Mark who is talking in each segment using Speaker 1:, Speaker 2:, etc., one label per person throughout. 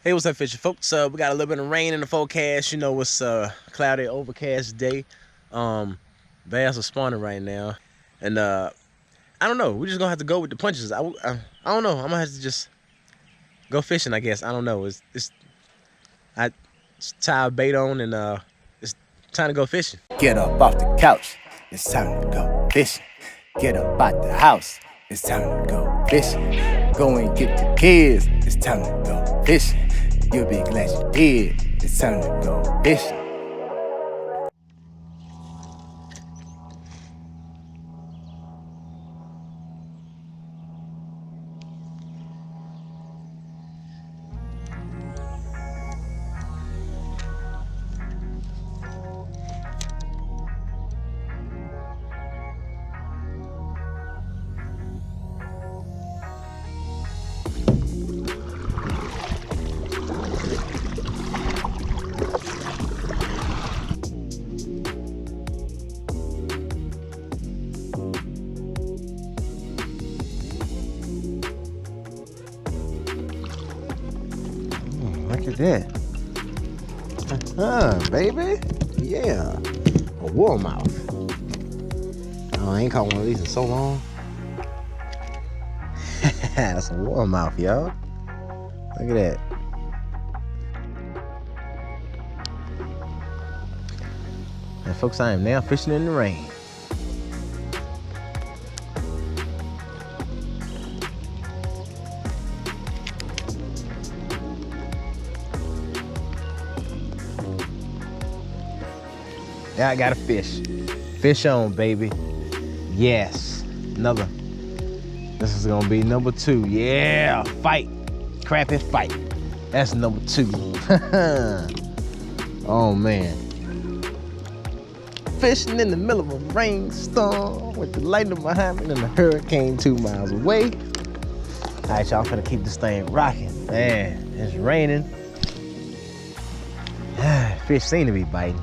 Speaker 1: Hey, what's up, fishing folks? We got a little bit of rain in the forecast. You know, it's a cloudy, overcast day. Bass are spawning right now, and I don't know. We're just gonna have to go with the punches. I don't know. I'm gonna have to just go fishing. I guess I don't know. I tie a bait on, and it's time to go fishing.
Speaker 2: Get up off the couch, it's time to go fishing. Get up out the house, it's time to go fishing. Go and get the kids, it's time to go fishing. You'll be glad you did, it's time to go fishing.
Speaker 1: Look at that. Baby. Yeah. A warmouth. Oh, I ain't caught one of these in so long. That's a warmouth, y'all. Look at that. And folks, I am now fishing in the rain. Yeah, I got a fish. Fish on, baby. Yes. Another. This is gonna be number 2. Yeah, fight. Crappie fight. That's number 2. Oh man. Fishing in the middle of a rainstorm with the lightning behind me and a hurricane 2 miles away. All right, y'all, I'm gonna keep this thing rocking. Man, it's raining. Fish seem to be biting.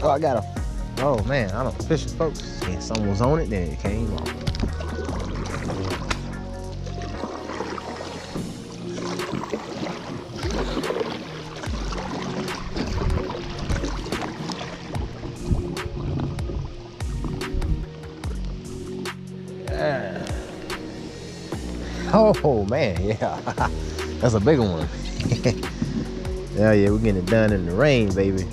Speaker 1: Oh, I got a, oh man, I don't fishing folks. Yeah, someone was on it, then it came off. Yeah. Oh man, yeah. That's a big one. Yeah, we're getting it done in the rain, baby.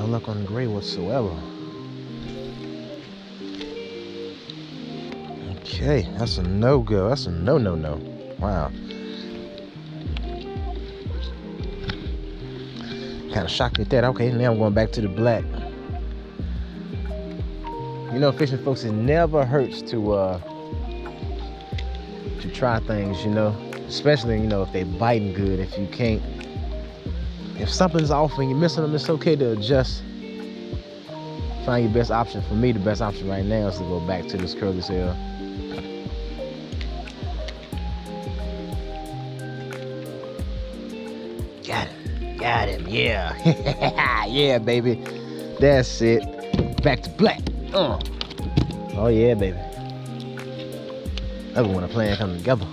Speaker 1: No luck on the gray whatsoever. Okay, that's a no-go. That's a no-no-no. Wow. Kind of shocked at that. Okay, now I'm going back to the black. You know, fishing folks, it never hurts to try things, you know, especially, you know, if they biting good. If something's off and you're missing them, it's okay to adjust. Find your best option. For me, the best option right now is to go back to this curly tail. Got him, yeah. Yeah, baby. That's it. Back to black. Oh yeah, baby. Love it when a plan come together.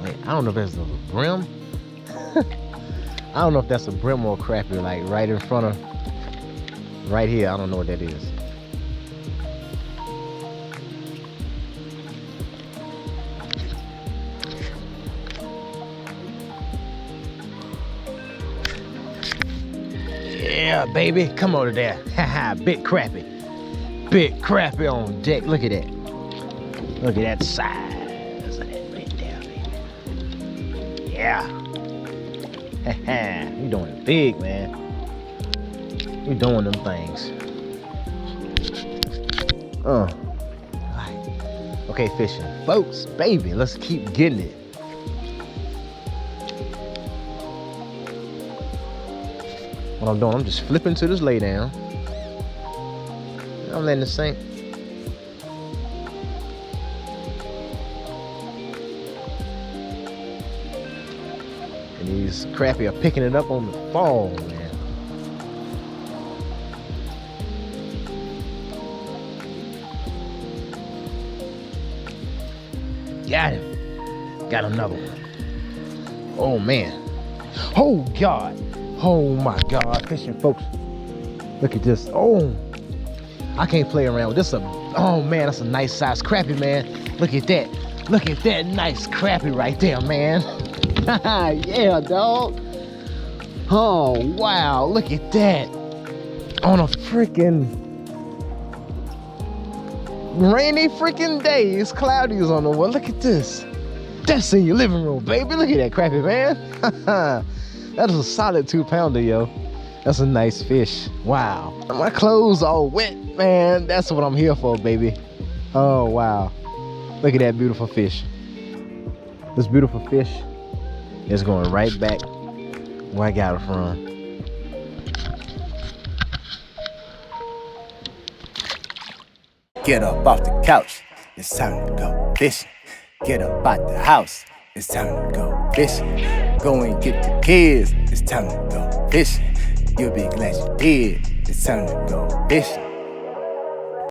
Speaker 1: Wait, I don't know if that's a brim. I don't know if that's a brim or a crappie, like right in front of, right here. I don't know what that is. Yeah, baby, come over there. Haha, big crappie. Big crappie on deck. Look at that. Look at that size of that right there, baby. Yeah. Haha, you doing it big, man. You doing them things. Okay, fishing. Folks, baby, let's keep getting it. What I'm doing, I'm just flipping to this lay down. I'm letting it sink. And these crappie are picking it up on the fall, man. Got him. Got another one. Oh, man. Oh, God. Oh my God, fishing folks. Look at this. Oh, I can't play around with this. Oh man, that's a nice size crappie, man. Look at that. Look at that nice crappie right there, man. Yeah, dog. Oh wow, look at that. On a freaking rainy freaking day. It's cloudy on the way. Look at this. That's in your living room, baby. Look at that crappie, man. That is a solid 2-pounder, yo. That's a nice fish. Wow. My clothes all wet, man. That's what I'm here for, baby. Oh, wow. Look at that beautiful fish. This beautiful fish is going right back where I got it from.
Speaker 2: Get up off the couch. It's time to go fishing. Get up out the house. It's time to go fishing. Go and get the kids. It's time to go fishing. You'll be glad you did. It's time to go fishing.